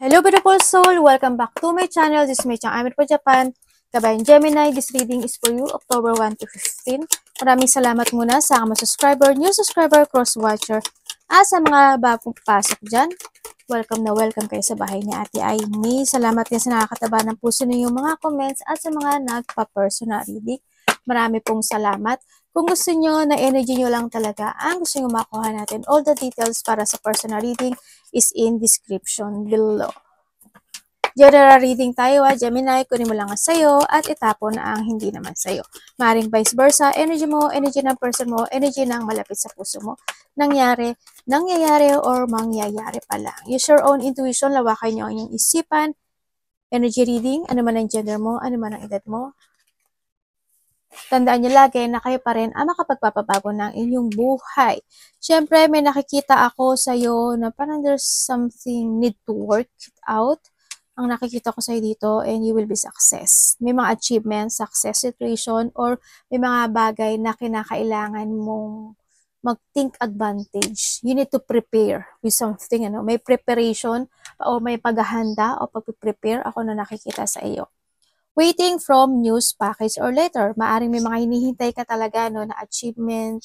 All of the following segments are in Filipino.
Hello beautiful soul! Welcome back to my channel. This is my channel, Amir for Japan. Kabayan Gemini, this reading is for you, October 1 to 15. Maraming salamat muna sa mga subscriber, new subscriber, cross-watcher. Sa mga bagong pasok dyan, welcome na welcome kayo sa bahay ni Ate Aimee. Salamat din sa nakakataba ng puso ninyong mga comments at sa mga nagpa-personal reading. Marami pong salamat. Kung gusto nyo na energy nyo lang talaga, ang gusto nyo makuha natin, all the details para sa personal reading is in description below. General reading tayo Gemini, kunin mo lang ang sayo at itapon ang hindi naman sayo. Maring vice versa, energy mo, energy ng person mo, energy ng malapit sa puso mo. Nangyayari or mangyayari pa lang. Use your own intuition, lawakan nyo ang inyong isipan. Energy reading, ano man ang gender mo, ano man ang edad mo. Tandaan nyo lagi na kayo pa rin ang makapagpapabago ng inyong buhay. Siyempre, may nakikita ako sa'yo na parang there's something need to work out. Ang nakikita ko sa'yo dito, and you will be success. May mga achievements, success situation, or may mga bagay na kinakailangan mong mag-think advantage. You need to prepare with something. May preparation o may paghahanda o pag-prepare ako na nakikita sa iyo. Waiting from news, package, or letter. Maaring may mga hinihintay ka talaga na achievement,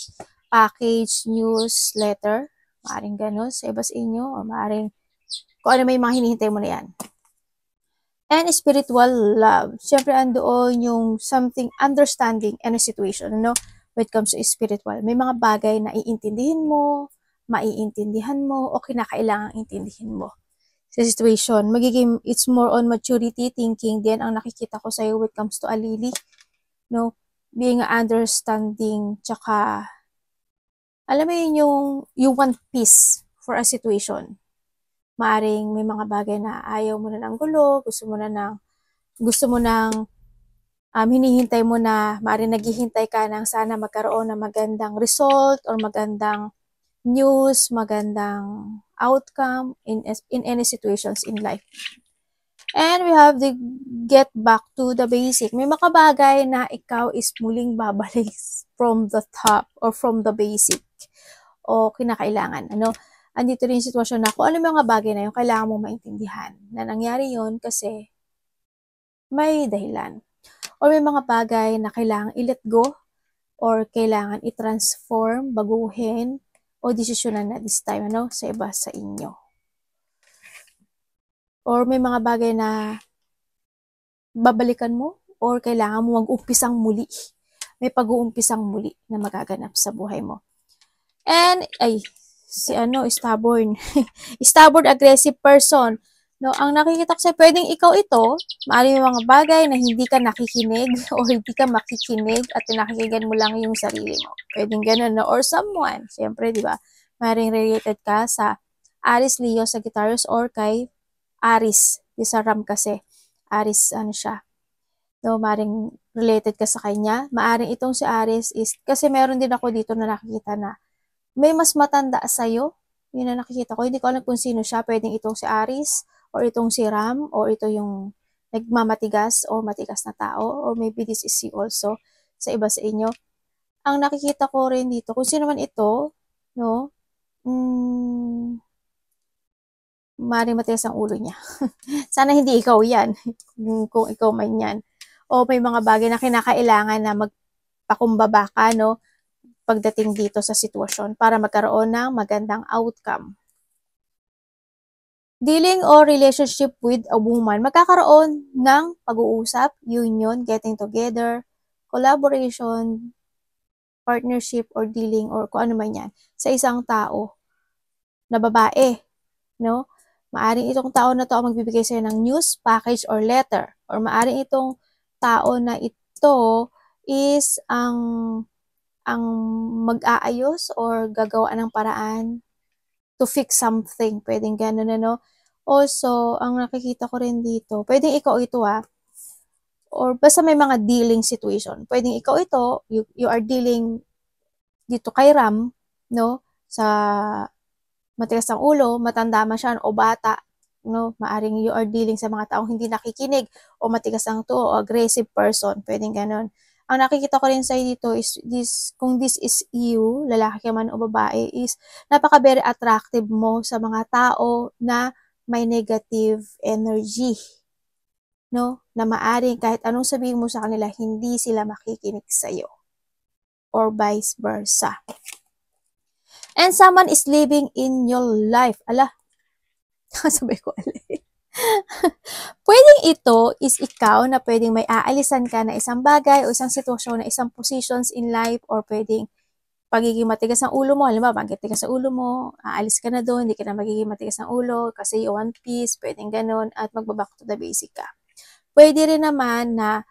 package, news, letter. Maaring gano'n sa iba sa inyo. O maaring kung ano may mga hinihintay mo na yan. And spiritual love. Siyempre andoon yung something understanding in a situation. When it comes to spiritual. May mga bagay na iintindihin mo, maiintindihan mo, o kinakailangang intindihin mo. Sa situation, it's more on maturity thinking din ang nakikita ko sa'yo when it comes to Alili. Being understanding, tsaka, alam mo yun, you want peace for a situation. Maaring may mga bagay na ayaw mo na ng gulo, gusto mo nang hinihintay mo na, maaring naghihintay ka ng sana magkaroon ng magandang result or magandang news, magandang outcome in any situations in life. And we have the get back to the basic. May makabagay na ikaw is muling babalik from the top or from the basic o kinakailangan. Andito rin yung sitwasyon na kung ano mga bagay na yung kailangan mong maintindihan na nangyari yun kasi may dahilan. Or may mga bagay na kailangan i-let go or kailangan i-transform, baguhin, o desisyonan na this time, sa iba sa inyo. Or may mga bagay na babalikan mo or kailangan mo mag-umpisang muli. May pag-uumpisang muli na magaganap sa buhay mo. And, stubborn. Stubborn, aggressive person. Ang nakikita ko sa'yo, pwedeng ikaw ito, maaaring may mga bagay na hindi ka nakikinig o hindi ka makikinig at nakikinggan mo lang yung sarili mo. Pwedeng ganun, or someone. Siyempre, di ba? Maaaring related ka sa Aries, Leo, Sagittarius, or kay Aries. Di sa Ram kasi. Aries, siya. Maaaring related ka sa kanya. Maaaring itong si Aries is, kasi meron din ako dito na nakikita na may mas matanda sa'yo. Yun na nakikita ko. Hindi ko alam kung sino siya. Pwedeng itong si Aries, or itong si Ram, or ito yung nagmamatigas o matigas na tao, or maybe this is you also sa iba sa inyo. Ang nakikita ko rin dito, kung sino man ito, maaaring matigas ang ulo niya. Sana hindi ikaw yan, kung ikaw man yan. O may mga bagay na kinakailangan na magpakumbaba ka, pagdating dito sa sitwasyon para magkaroon ng magandang outcome. Dealing or relationship with a woman, magkakaroon ng pag-uusap, union, getting together, collaboration, partnership, or dealing, or kung ano man yan, sa isang tao na babae, Maaring itong tao na to ang magbibigay sa'yo ng news, package, or letter. Or maaring itong tao na ito is ang mag-aayos or gagawa ng paraan to fix something. Pwedeng gano'n, Also, ang nakikita ko rin dito, pwedeng ikaw ito or basta may mga dealing situation. Pwedeng ikaw ito, you are dealing dito kay Ram, sa matigas ang ulo, matanda man siya o bata, maaring you are dealing sa mga taong hindi nakikinig o matigas ang tuo o aggressive person, pwedeng ganon. Ang nakikita ko rin sa dito is kung this is you, lalaki ka man o babae, is napaka very attractive mo sa mga tao na may negative energy, no? Na maaring kahit anong sabihin mo sa kanila, hindi sila makikinig sa'yo. Or vice versa. And someone is living in your life. Ala, sabi ko, pwedeng ito is ikaw na pwedeng may aalisan ka na isang bagay o isang sitwasyon na isang positions in life, or pwedeng pagiging matigas ang ulo mo. Halimbawa, matigas ang ulo mo, aalis ka na doon, hindi ka na magiging matigas ang ulo kasi you want peace, pwedeng ganun, at magbaback to the basic ka. Pwede rin naman na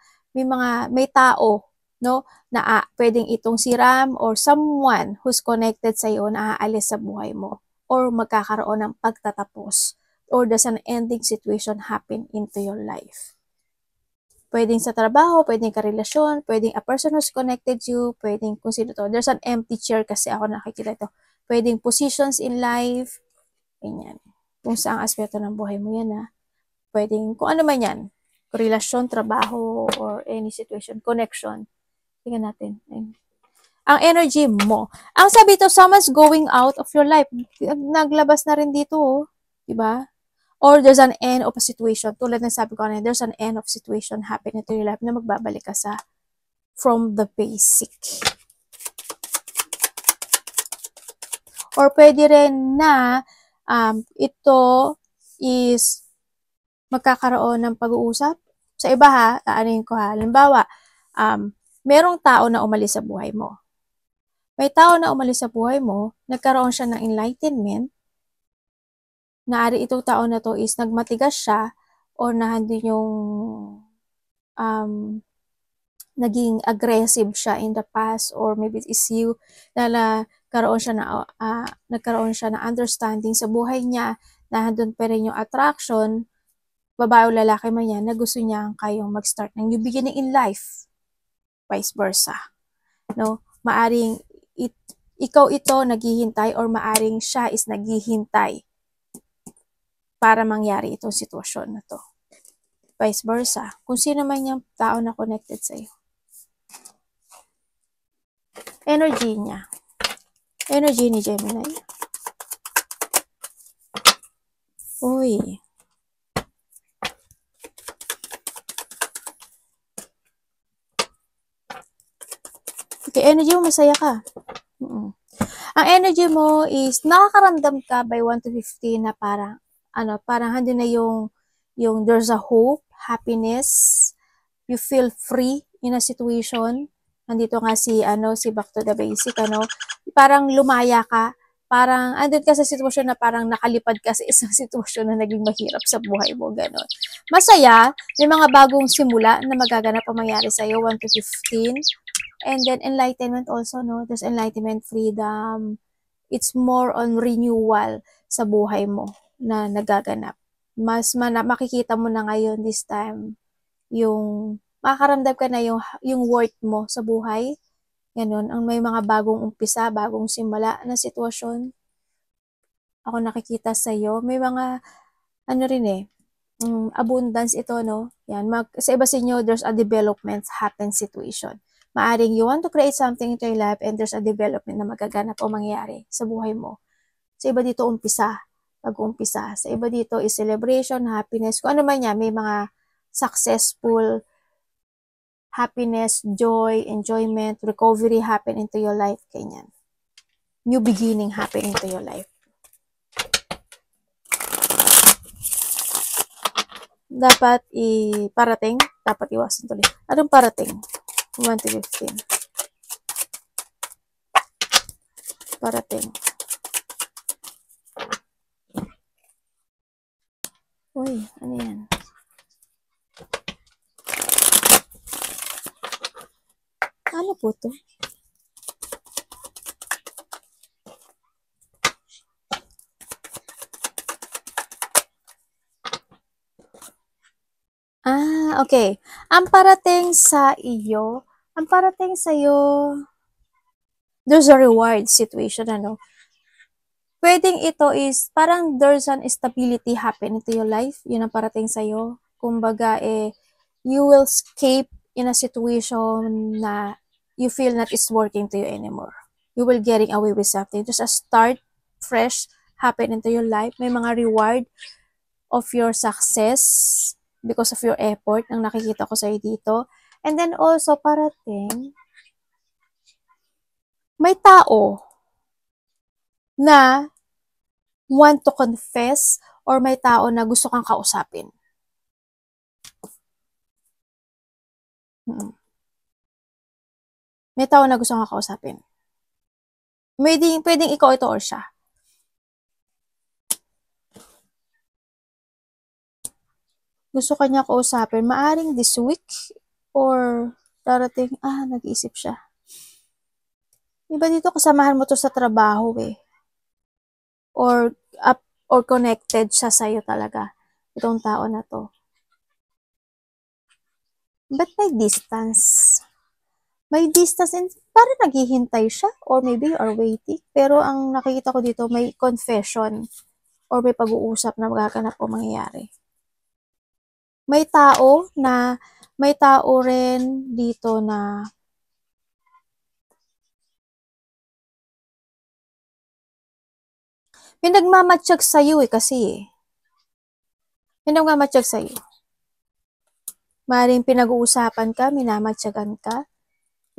may tao, no, na pwedeng itong si Ram or someone who's connected sa iyo na aalis sa buhay mo, or magkakaroon ng pagtatapos, or there's an ending situation happen into your life. Pwedeng sa trabaho, pwedeng karelasyon, pwedeng a person who's connected you, pwedeng kung sino to. There's an empty chair kasi ako nakikita ito. Pwedeng positions in life, ganyan. Kung saang aspeto ng buhay mo yan, ha. Pwedeng kung ano man yan. Relasyon, trabaho, or any situation, connection. Tingnan natin. Ang energy mo. Ang sabi ito, someone's going out of your life. Naglabas na rin dito, oh. Diba? Or there's an end of a situation. Tulad ng sabi ko kanina, there's an end of situation happening to your life na magbabalik ka sa from the basic. Or pwede rin na ito is magkakaroon ng pag-uusap. Sa iba ha, aanin ko ha. Halimbawa, merong tao na umalis sa buhay mo. May tao na umalis sa buhay mo, nagkaroon siya ng enlightenment. Naari itong tao na to is nagmatigas siya, or nandun yung naging aggressive siya in the past, or maybe it's you na nagkaroon siya ng understanding sa buhay niya, na nandun pa rin yung attraction, babae o lalaki man yan, na gusto niya kayong mag-start ng new beginning in life. Vice versa. No? Maaring ikaw ito naghihintay, or maaring siya is naghihintay para mangyari itong sitwasyon na to. Vice versa. Kung sino man yung tao na connected sa'yo. Energy niya. Energy ni Gemini. Uy. Okay, energy mo, masaya ka. Ang energy mo is, nakakaramdam ka by 1 to 15 na parang handun na yung there's a hope, happiness, you feel free in a situation. Nandito nga si back to the basic, parang lumaya ka, parang andun ka sa sitwasyon na parang nakalipad ka sa isang sitwasyon na naging mahirap sa buhay mo, gano'n. Masaya, may mga bagong simula na magaganap ang mangyari sa'yo, 1 to 15. And then enlightenment also, no? There's enlightenment, freedom. It's more on renewal sa buhay mo na nagaganap. Makikita mo na ngayon this time yung makakaramdam ka na yung worth mo sa buhay. Ganun, ang may mga bagong umpisa, bagong simula na sitwasyon. Ako nakikita sa iyo, may mga abundance ito, no? Yan, sa iba sa inyo, there's a development happen situation. Maaring you want to create something into your life, and there's a development na magaganap o mangyayari sa buhay mo. Sa iba dito, pag-uumpisa. Sa iba dito is celebration, happiness. Kung ano man yan, may mga successful happiness, joy, enjoyment, recovery happen into your life. Ganyan. New beginning happen into your life. Dapat parating, dapat iwasan tuloy. Anong parating? 1 to 15. Parating. Uy, ano yan? Ano po to? Okay. Ang parating sa iyo, there's a reward situation, Pwedeng ito is, parang there's an stability happen into your life. Yun ang parating sa iyo. Kumbaga, you will escape in a situation na you feel not is working to you anymore. You will getting away with something. Just a start, fresh, happen into your life. May mga reward of your success, because of your effort, ang nakikita ko sa'yo dito. And then also, parating, may tao na want to confess or may tao na gusto kang kausapin. May tao na gusto kang kausapin. Pwedeng ikaw ito or siya. Gusto ka niya kausapin. Maaring this week or darating, nag-iisip siya. Diba dito kasamahan mo to sa trabaho eh. Or connected siya sa'yo talaga. Itong tao na to. But may distance. May distance and parang naghihintay siya or maybe you are waiting. Pero ang nakikita ko dito may confession or may pag-uusap na magaganap o mangyayari. May tao rin dito na may nagmamatsyag sa'yo kasi May nagmamatsyag sa'yo. Maring pinag-uusapan ka, minamatsyagan ka.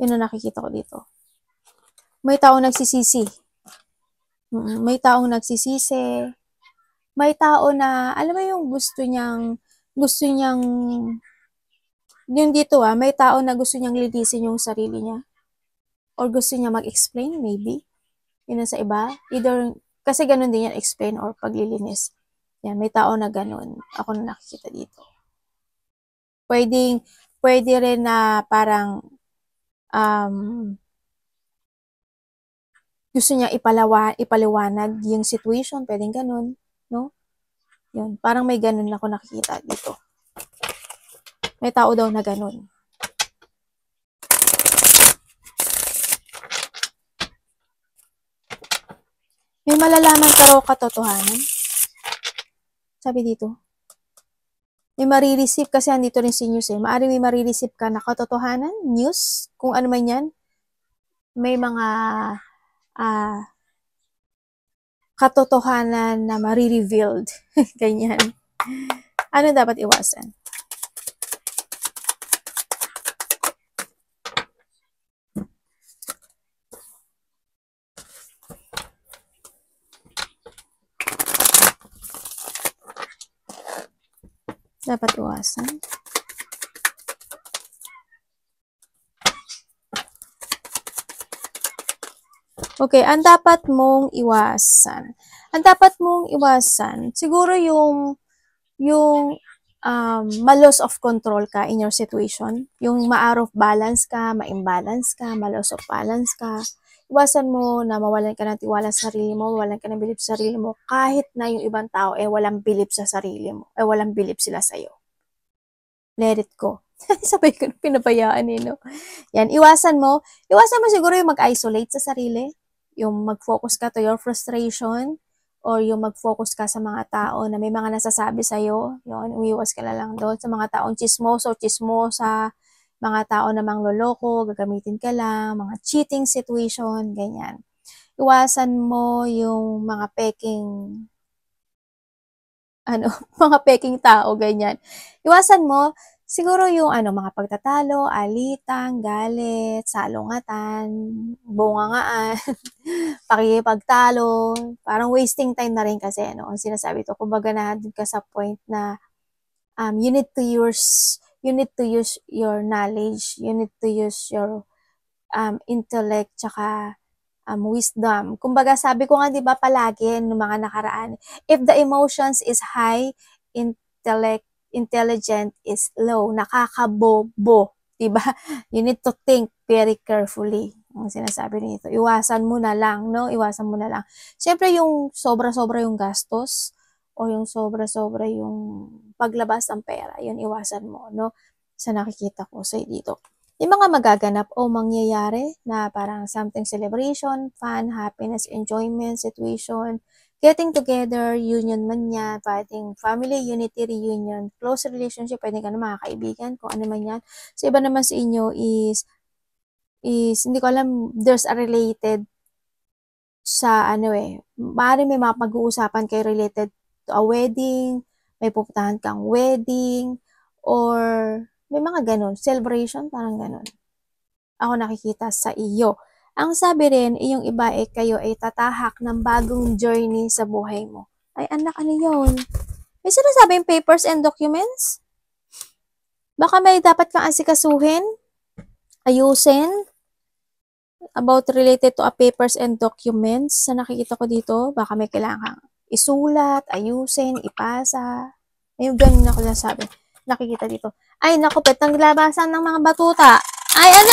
Yun ang nakikita ko dito. May taong nagsisisi. May taong nagsisisi. May tao na, alam mo yung gusto niyang, yung dito may tao na gusto niyang linisin yung sarili niya. Or gusto niya mag-explain, maybe. Yun sa iba. Either, kasi ganun din yan, explain or paglilinis. Yan, may tao na ganun. Ako na nakikita dito. Pwede rin na parang, gusto niya ipaliwanag yung situation, pwedeng ganun, no? Yun, parang may ganun ako nakikita dito. May tao daw na ganun. May malalaman ka raw katotohanan. Sabi dito. May marireceive kasi andito rin si news eh. Maaring may marireceive ka na katotohanan, news, kung ano man yan. May mga katotohanan na marirevealed. Ganyan. Ano dapat iwasan? Dapat iwasan. Okay, ang dapat mong iwasan. Ang dapat mong iwasan, siguro yung ma-loss of control ka in your situation. Yung ma-out of balance ka, ma-imbalance ka, ma-loss of balance ka. Iwasan mo na mawalan ka ng tiwala sa sarili mo, mawalan ka ng bilib sa sarili mo, kahit na yung ibang tao walang bilib sa sarili mo, walang bilib sila sa'yo. Let it go. Sabay ko na pinabayaan no? Yan, iwasan mo siguro yung mag-isolate sa sarili, yung mag-focus ka to your frustration, or yung mag-focus ka sa mga tao na may mga nasasabi sa'yo, yun, umiwas ka na lang doon sa mga taong chismosa, mga tao na mangloloko, gagamitin ka lang, mga cheating situation, ganyan. Iwasan mo yung mga peking, mga peking tao, ganyan. Iwasan mo, siguro yung mga pagtatalo, alitan, galit, salungatan, bungangaan, pakikipagtalo, parang wasting time na rin kasi, ang sinasabi to, kumbaga na dun ka sa point na you need to use your knowledge, you need to use your intellect, tsaka wisdom. Kumbaga sabi ko nga 'di ba palagi ng mga nakaraan, if the emotions is high, intelligent is low, nakakabobo, 'di ba? You need to think very carefully. Ang sinasabi nito, iwasan mo na lang, no? Iwasan mo na lang. Siyempre yung sobra-sobra yung gastos o yung sobra-sobra yung paglabas ng pera, yun iwasan mo, no? Sa nakikita ko sa dito. Yung mga magaganap o mangyayari na parang something celebration, fun, happiness, enjoyment, situation, getting together, union man yan, pwedeng family unity reunion, close relationship, pwedeng ka na mga kaibigan, kung ano man yan. So, iba naman sa inyo is hindi ko alam, there's a related sa maaaring may mga pag-uusapan kayo related to a wedding, may pupuntahan kang wedding, or may mga ganon, celebration, parang ganon. Ako nakikita sa iyo. Ang sabi rin, yung iba kayo ay tatahak ng bagong journey sa buhay mo. Ay anak, ano yun? May sinasabing papers and documents? Baka may dapat kang asikasuhin, ayusin, about related to a papers and documents sa nakikita ko dito. Baka may kailangan isulat, ayusin, ipasa. Ayun, ganun ako nasabi. Nakikita dito. Ay, naku, petang labasan ng mga batuta. Ay, ano.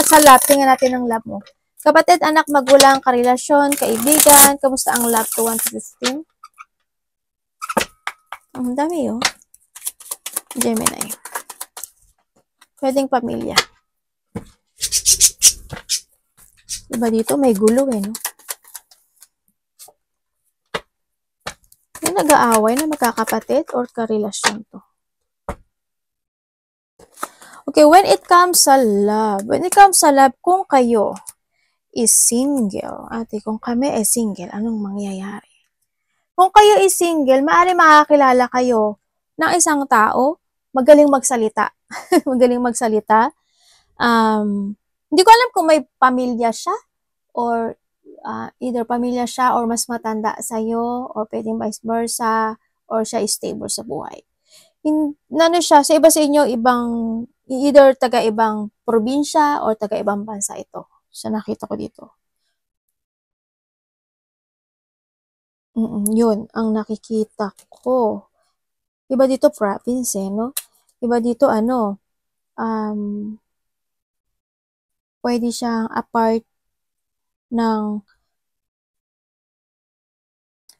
Sa lab, tingnan natin ang lab mo. Kapatid, anak, magulang, karelasyon, kaibigan. Kamusta ang lab to 1 to 15? Ang dami yun. Gemini. Pwedeng pamilya. Diba dito, may gulo no? May nag-aaway na magkakapatid or karelasyon to. Okay, when it comes sa love, kung kayo is single, kung kami ay single, anong mangyayari? Kung kayo is single, maaari makakilala kayo ng isang tao, magaling magsalita. Magaling magsalita. Hindi ko alam kung may pamilya siya, or either pamilya siya or mas matanda sa'yo, or pwedeng vice versa, or siya is stable sa buhay. Ano siya, sa iba sa inyo, either taga-ibang probinsya or taga-ibang bansa ito. So, nakita ko dito. Yun, ang nakikita ko. Iba dito province no? Iba dito pwede siyang apart ng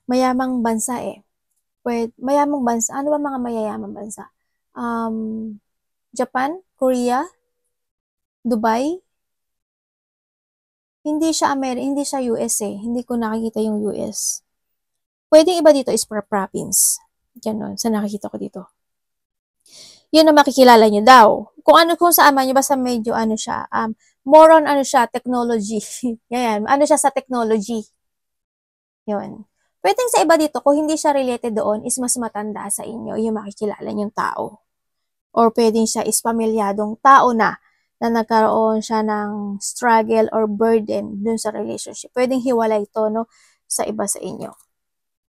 mayamang bansa mayamang bansa. Ano ba mga mayayamang bansa? Japan, Korea, Dubai. Hindi siya hindi siya US Hindi ko nakikita yung US. Pwedeng iba dito is per province. Ganon, sa nakikita ko dito. Yun ang makikilala nyo daw. Kung saan man nyo, basta medyo siya, more on technology. Yan, siya sa technology. Yun. Pwedeng sa iba dito, kung hindi siya related doon, is mas matanda sa inyo, yung makikilala yung tao. Or pwedeng siya is pamilyadong tao na nagkaroon siya ng struggle or burden dun sa relationship. Pwedeng hiwalay ito, no, sa iba sa inyo.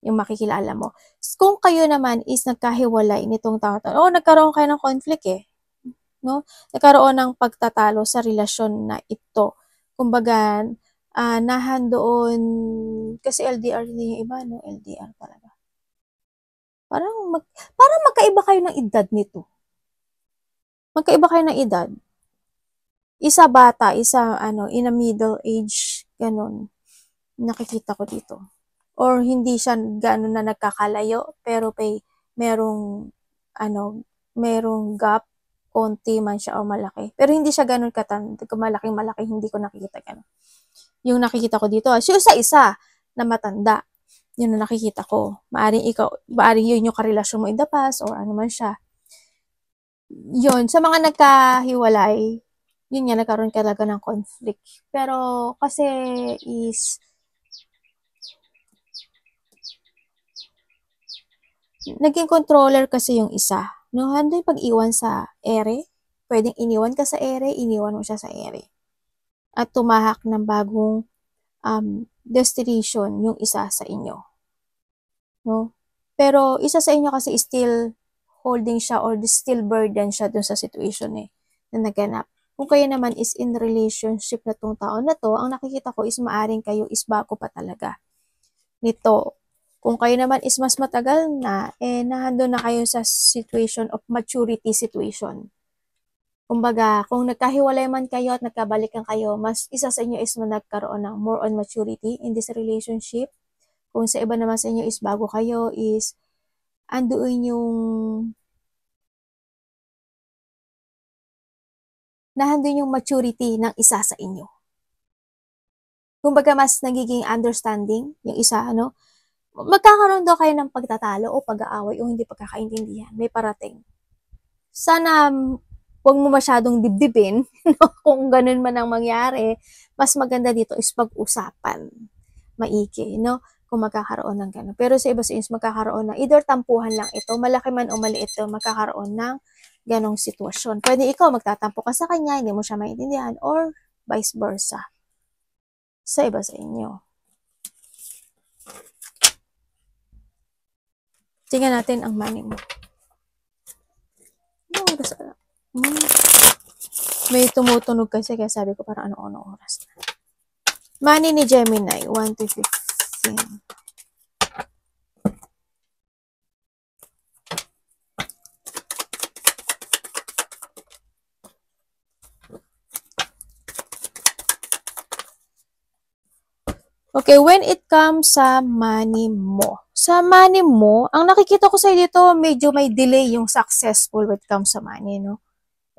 Yung makikilala mo. Kung kayo naman is nagkahiwalay nitong tao, nagkaroon kayo ng conflict no? Nagkaroon ng pagtatalo sa relasyon na ito. Kumbaga, nahandoon, kasi LDR din yung iba, no? LDR talaga. Parang magkaiba kayo ng edad nito. Magkaiba kayo ng edad. Isa bata, isa in a middle age, ganun. Nakikita ko dito. Or hindi siya gano'n na nagkakalayo, pero merong gap, konti man siya o malaki. Pero hindi siya gano'n malaki, hindi ko nakikita gano'n. Yung nakikita ko dito, siya isa na matanda. Yun na nakikita ko. Maaring yun yung karelasyon mo in the past, or ano man siya. Yun, sa mga nagkahiwalay, yun nga, nagkaroon talaga ng conflict. Pero, kasi is, naging controller kasi yung isa. No, hando yung pag-iwan sa ere. Pwedeng iniwan ka sa ere, iniwan mo siya sa ere. At tumahak ng bagong destination yung isa sa inyo. No? Pero isa sa inyo kasi still holding siya or still burden siya dun sa situation na naganap. Kung kayo naman is in relationship na tong taon na to, ang nakikita ko is maaring kayo is bago pa talaga nito. Kung kayo naman is mas matagal na, nahando na kayo sa situation of maturity situation. Kumbaga, kung nagkahiwalay man kayo at nagkabalikan kayo, mas isa sa inyo is nagkaroon ng more on maturity in this relationship. Kung sa iba naman sa inyo is bago kayo, is andoon yung nahandun yung maturity ng isa sa inyo. Kumbaga, mas nagiging understanding yung isa, magkakaroon daw kayo ng pagtatalo o pag-aaway o hindi pagkakaintindihan. May parating. Sana huwag mo masyadong dibdibin, kung ganun man ang mangyari. Mas maganda dito is pag-usapan. Maigi, no? kung magkakaroon ng gano'n. Pero sa iba since magkakaroon ng either tampuhan lang ito, malaki man o maliit ito, magkakaroon ng ganong sitwasyon. Pwede ikaw magtatampo ka sa kanya, hindi mo siya maintindihan, or vice versa. Sa iba sa inyo. Tingnan natin ang money mo. Ano oras? May tumutunog kasi kaya sabi ko parang ano oras na. Money ni Gemini, 1 to 15. Okay, when it comes sa money mo. Sa money mo, ang nakikita ko sa dito, medyo may delay yung successful when it comes sa money, no?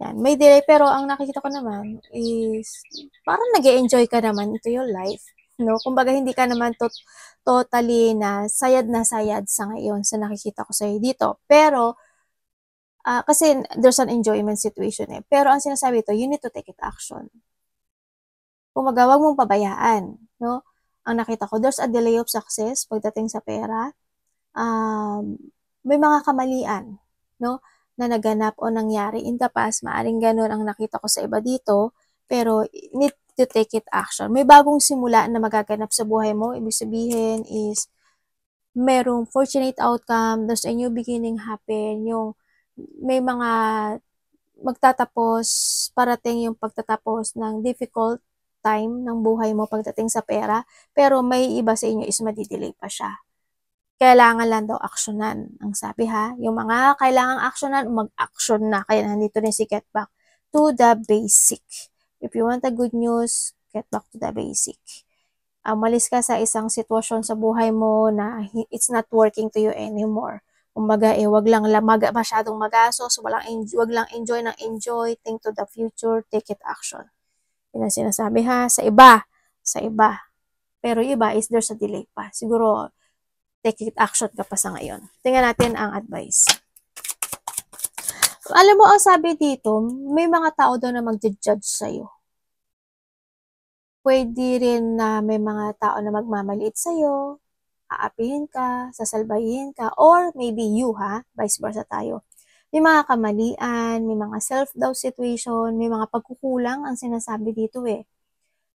Yan, may delay pero ang nakikita ko naman is parang nag-e-enjoy ka naman into your life, no? Kumbaga hindi ka naman totally na sayad sa ngayon sa nakikita ko sa dito. Pero kasi there's an enjoyment situation eh. Pero ang sinasabi ito, you need to take it action. Kumbaga, wag mong pabayaan, no? Ang nakita ko, there's a delay of success pagdating sa pera. May mga kamalian, no? Na naganap o nangyari in the past. Maaring ganun ang nakita ko sa iba dito. Pero, need to take it action. May bagong simula na magaganap sa buhay mo. Ibig sabihin is, merong fortunate outcome. There's a new beginning happen. Yung, may mga magtatapos, parating yung pagtatapos ng difficult time ng buhay mo pagdating sa pera, pero may iba sa inyo is madidelay pa siya. Kailangan lang daw aksyonan. Ang sabi ha, yung mga kailangang aksyonan, mag-action na. Kaya nandito na si Get Back to the Basic. If you want a good news, get back to the basic. Umalis ka sa isang sitwasyon sa buhay mo na it's not working to you anymore. Kumbaga, wag lang masyadong magastos, wag lang enjoy ng enjoy, think to the future, take it action. Yan ang sinasabi ha, sa iba. Pero iba is there's a delay pa. Siguro, take it action ka pa sa ngayon. Tingnan natin ang advice. Alam mo, ang sabi dito, may mga tao daw na mag-judge sa'yo. Pwede rin na may mga tao na magmamaliit sa'yo, aapihin ka, sasalbayin ka, or maybe you ha, vice versa tayo. May mga kamalian, may mga self-doubt situation, may mga pagkukulang ang sinasabi dito eh.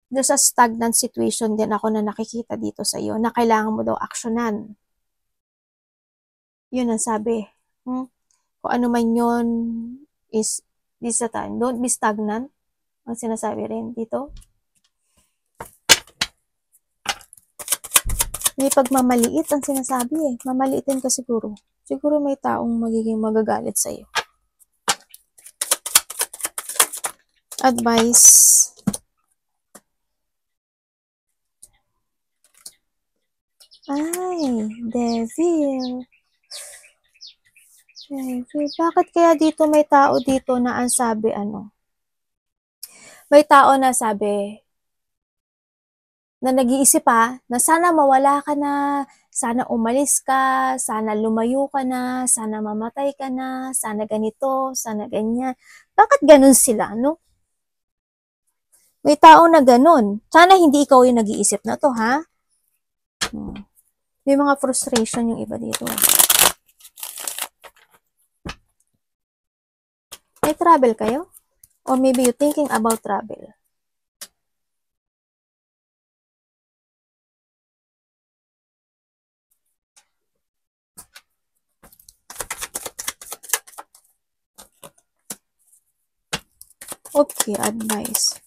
There's a stagnant situation din ako na nakikita dito sa iyo na kailangan mo daw aksyonan. Yun ang sabi. Kung ano man yun is this the time. Don't be stagnant. Ang sinasabi rin dito. May pagmamaliit ang sinasabi eh. Mamaliitin ka siguro. Siguro may taong magiging magagalit sa iyo. Advice. Ay, devil. Bakit kaya dito may tao dito na ang sabi ano? May tao na sabi na nag-iisip pa na sana mawala ka na, sana umalis ka, sana lumayo ka na, sana mamatay ka na, sana ganito, sana ganyan. Bakit ganun sila, no? May tao na ganun. Sana hindi ikaw yung nag-iisip na to, ha? May mga frustration yung iba dito. May travel kayo? Or maybe you're thinking about travel. Okay, advice.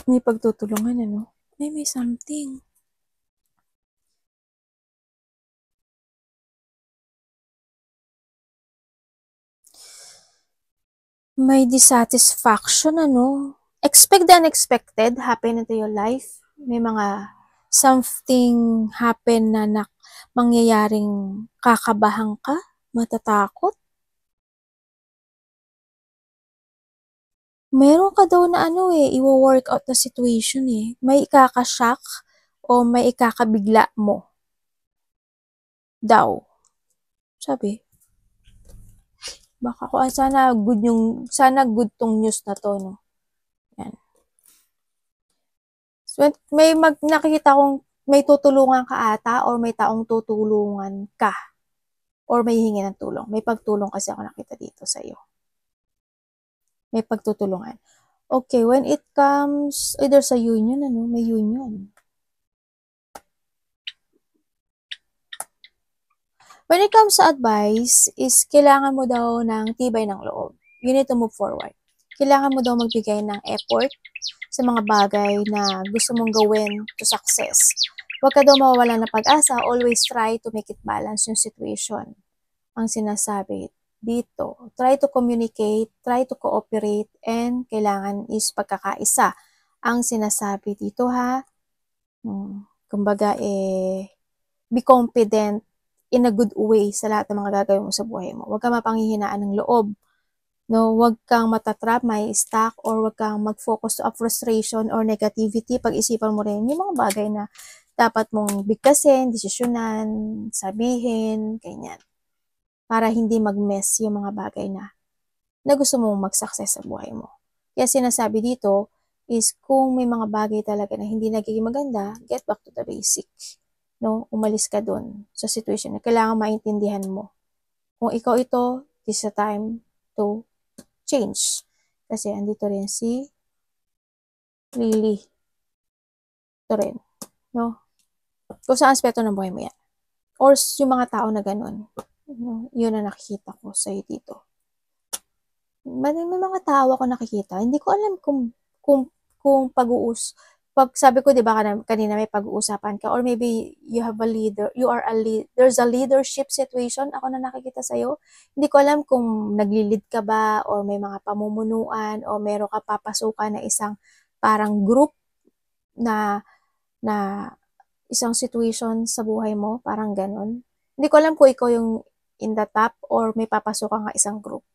May pagtutulungan, ano? May something. May dissatisfaction, ano? Expect the unexpected happen into your life. May mga something happen na mangyayaring kakabahan ka, matatakot. Meron ka daw na ano eh, i-work out na situation eh. May ikakashock o may ikakabigla mo. Daw. Sabi. Baka ko sana good tong news na to, no. Yan. So, may nakikita kong may tutulungan ka ata or may taong tutulungan ka or may hingi ng tulong. May pagtulong kasi ako nakita dito sa iyo. May pagtutulungan. Okay, when it comes either sa union, may union. When it comes sa advice, is kailangan mo daw ng tibay ng loob. You need to move forward. Kailangan mo daw magbigay ng effort sa mga bagay na gusto mong gawin to success. Huwag ka daw mawawala ng pag-asa. Always try to make it balance yung situation. Ang sinasabi dito, try to communicate, try to cooperate, and kailangan is pagkakaisa. Ang sinasabi dito ha, kumbaga be confident in a good way sa lahat ng mga gagawin mo sa buhay mo. Huwag kang mapanghihinaan ng loob. No, huwag kang matatrap, may stuck, or huwag kang mag-focus sa frustration or negativity. Pag-isipan mo rin yung mga bagay na dapat mong bigkasin, desisyonan, sabihin, ganyan. Para hindi mag-mess yung mga bagay na gusto mong mag-success sa buhay mo. Kaya sinasabi dito is kung may mga bagay talaga na hindi nagiging maganda, get back to the basic. No, umalis ka dun sa situation na kailangan maintindihan mo. Kung ikaw ito, this is a time to change. Kasi andito rin si Lily. Ito rin. No? Kung sa aspeto ng buhay mo yan. Or yung mga tao na ganun. No? Yun na nakikita ko sa'yo dito. May mga tao ako nakikita. Hindi ko alam kung pag sabi ko, di ba, kanina may pag-uusapan ka, or maybe you have a leader, there's a leadership situation ako na nakikita sa'yo. Hindi ko alam kung nagli-lead ka ba, or may mga pamumunuan, or meron ka papasukan na isang parang group na isang situation sa buhay mo, parang ganun. Hindi ko alam kung ikaw yung in the top, or may papasukan ka isang group.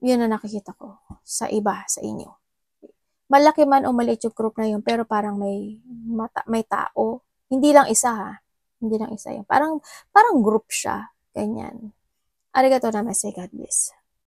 Yun na nakikita ko sa iba, sa inyo. Malaki man o maliit yung group na yun, pero parang may tao. Hindi lang isa ha. Hindi lang isa yun. Parang group siya. Ganyan. Arigato namaste. God bless.